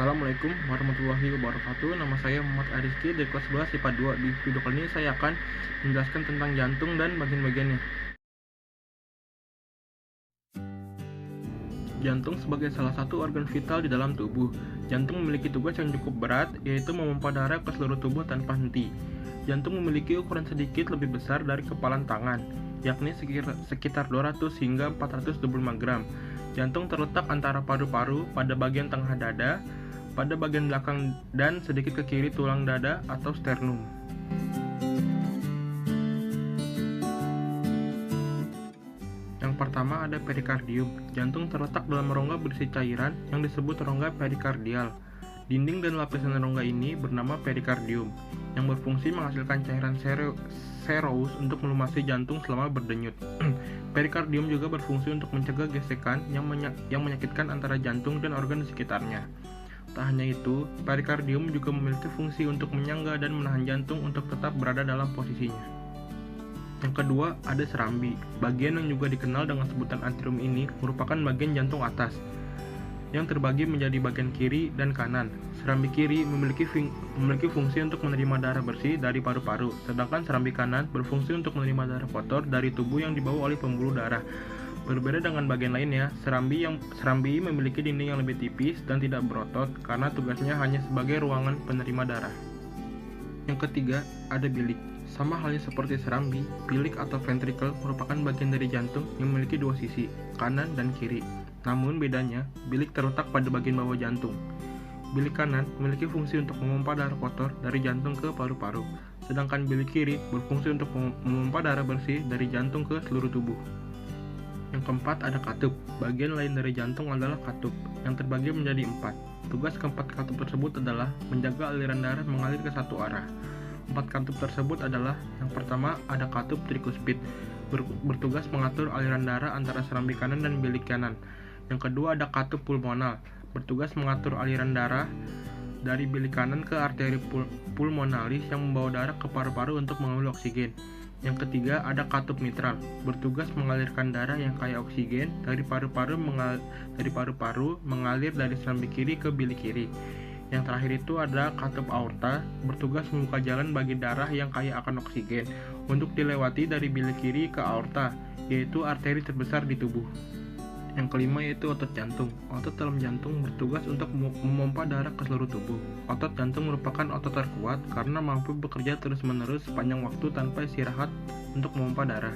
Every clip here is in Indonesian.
Assalamualaikum warahmatullahi wabarakatuh. Nama saya Muhammad Ariski dari kelas 11 IPA 2. Di video kali ini saya akan menjelaskan tentang jantung dan bagian-bagiannya. Jantung sebagai salah satu organ vital di dalam tubuh. Jantung memiliki tugas yang cukup berat, yaitu memompa darah ke seluruh tubuh tanpa henti. Jantung memiliki ukuran sedikit lebih besar dari kepalan tangan, yakni sekitar 200 hingga 425 gram. Jantung terletak antara paru-paru pada bagian tengah dada, pada bagian belakang dan sedikit ke kiri tulang dada atau sternum. Yang pertama ada perikardium. Jantung terletak dalam rongga berisi cairan yang disebut rongga perikardial. Dinding dan lapisan rongga ini bernama perikardium, yang berfungsi menghasilkan cairan serous untuk melumasi jantung selama berdenyut. Perikardium juga berfungsi untuk mencegah gesekan yang menyakitkan antara jantung dan organ di sekitarnya. Tak hanya itu, perikardium juga memiliki fungsi untuk menyangga dan menahan jantung untuk tetap berada dalam posisinya. Yang kedua, ada serambi. Bagian yang juga dikenal dengan sebutan anterium ini merupakan bagian jantung atas, yang terbagi menjadi bagian kiri dan kanan. Serambi kiri memiliki fungsi untuk menerima darah bersih dari paru-paru, sedangkan serambi kanan berfungsi untuk menerima darah kotor dari tubuh yang dibawa oleh pembuluh darah. Berbeda dengan bagian lainnya, serambi memiliki dinding yang lebih tipis dan tidak berotot karena tugasnya hanya sebagai ruangan penerima darah. Yang ketiga, ada bilik. Sama halnya seperti serambi, bilik atau ventricle merupakan bagian dari jantung yang memiliki dua sisi, kanan dan kiri. Namun bedanya, bilik terletak pada bagian bawah jantung. Bilik kanan memiliki fungsi untuk memompa darah kotor dari jantung ke paru-paru, sedangkan bilik kiri berfungsi untuk memompa darah bersih dari jantung ke seluruh tubuh. Yang keempat ada katup. Bagian lain dari jantung adalah katup, yang terbagi menjadi 4. Tugas keempat katup tersebut adalah menjaga aliran darah mengalir ke satu arah. 4 katup tersebut adalah: yang pertama ada katup trikuspid, bertugas mengatur aliran darah antara serambi kanan dan bilik kanan. Yang kedua ada katup pulmonal, bertugas mengatur aliran darah dari bilik kanan ke arteri pulmonalis yang membawa darah ke paru-paru untuk mengambil oksigen. Yang ketiga ada katup mitral, bertugas mengalirkan darah yang kaya oksigen dari paru-paru mengalir dari serambi kiri ke bilik kiri. Yang terakhir itu ada katup aorta, bertugas membuka jalan bagi darah yang kaya akan oksigen untuk dilewati dari bilik kiri ke aorta, yaitu arteri terbesar di tubuh. Yang kelima yaitu otot jantung. Otot dalam jantung bertugas untuk memompa darah ke seluruh tubuh. Otot jantung merupakan otot terkuat karena mampu bekerja terus-menerus sepanjang waktu tanpa istirahat untuk memompa darah.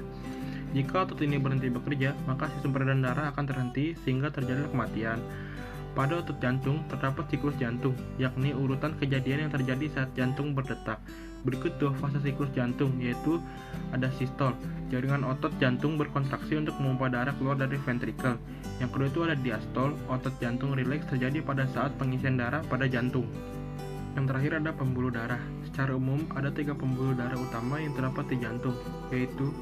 Jika otot ini berhenti bekerja, maka sistem peredaran darah akan terhenti sehingga terjadi kematian. Pada otot jantung terdapat siklus jantung, yakni urutan kejadian yang terjadi saat jantung berdetak. Berikut 2 fase siklus jantung, yaitu ada sistol. Jaringan otot jantung berkontraksi untuk memompa darah keluar dari ventrikel. Yang kedua itu ada diastol. Otot jantung rileks terjadi pada saat pengisian darah pada jantung. Yang terakhir ada pembuluh darah. Secara umum ada 3 pembuluh darah utama yang terdapat di jantung, yaitu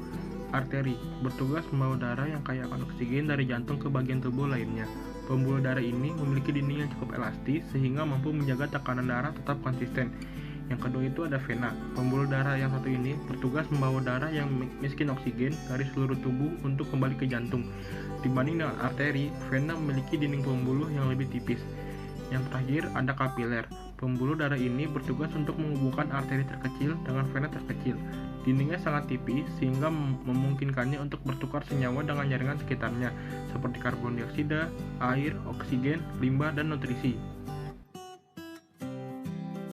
arteri, bertugas membawa darah yang kaya akan oksigen dari jantung ke bagian tubuh lainnya. Pembuluh darah ini memiliki dinding yang cukup elastis sehingga mampu menjaga tekanan darah tetap konsisten. Yang kedua itu ada vena. Pembuluh darah yang satu ini bertugas membawa darah yang miskin oksigen dari seluruh tubuh untuk kembali ke jantung. Dibanding dengan arteri, vena memiliki dinding pembuluh yang lebih tipis. Yang terakhir ada kapiler. Pembuluh darah ini bertugas untuk menghubungkan arteri terkecil dengan vena terkecil. Dindingnya sangat tipis sehingga memungkinkannya untuk bertukar senyawa dengan jaringan sekitarnya, seperti karbon dioksida, air, oksigen, limbah, dan nutrisi.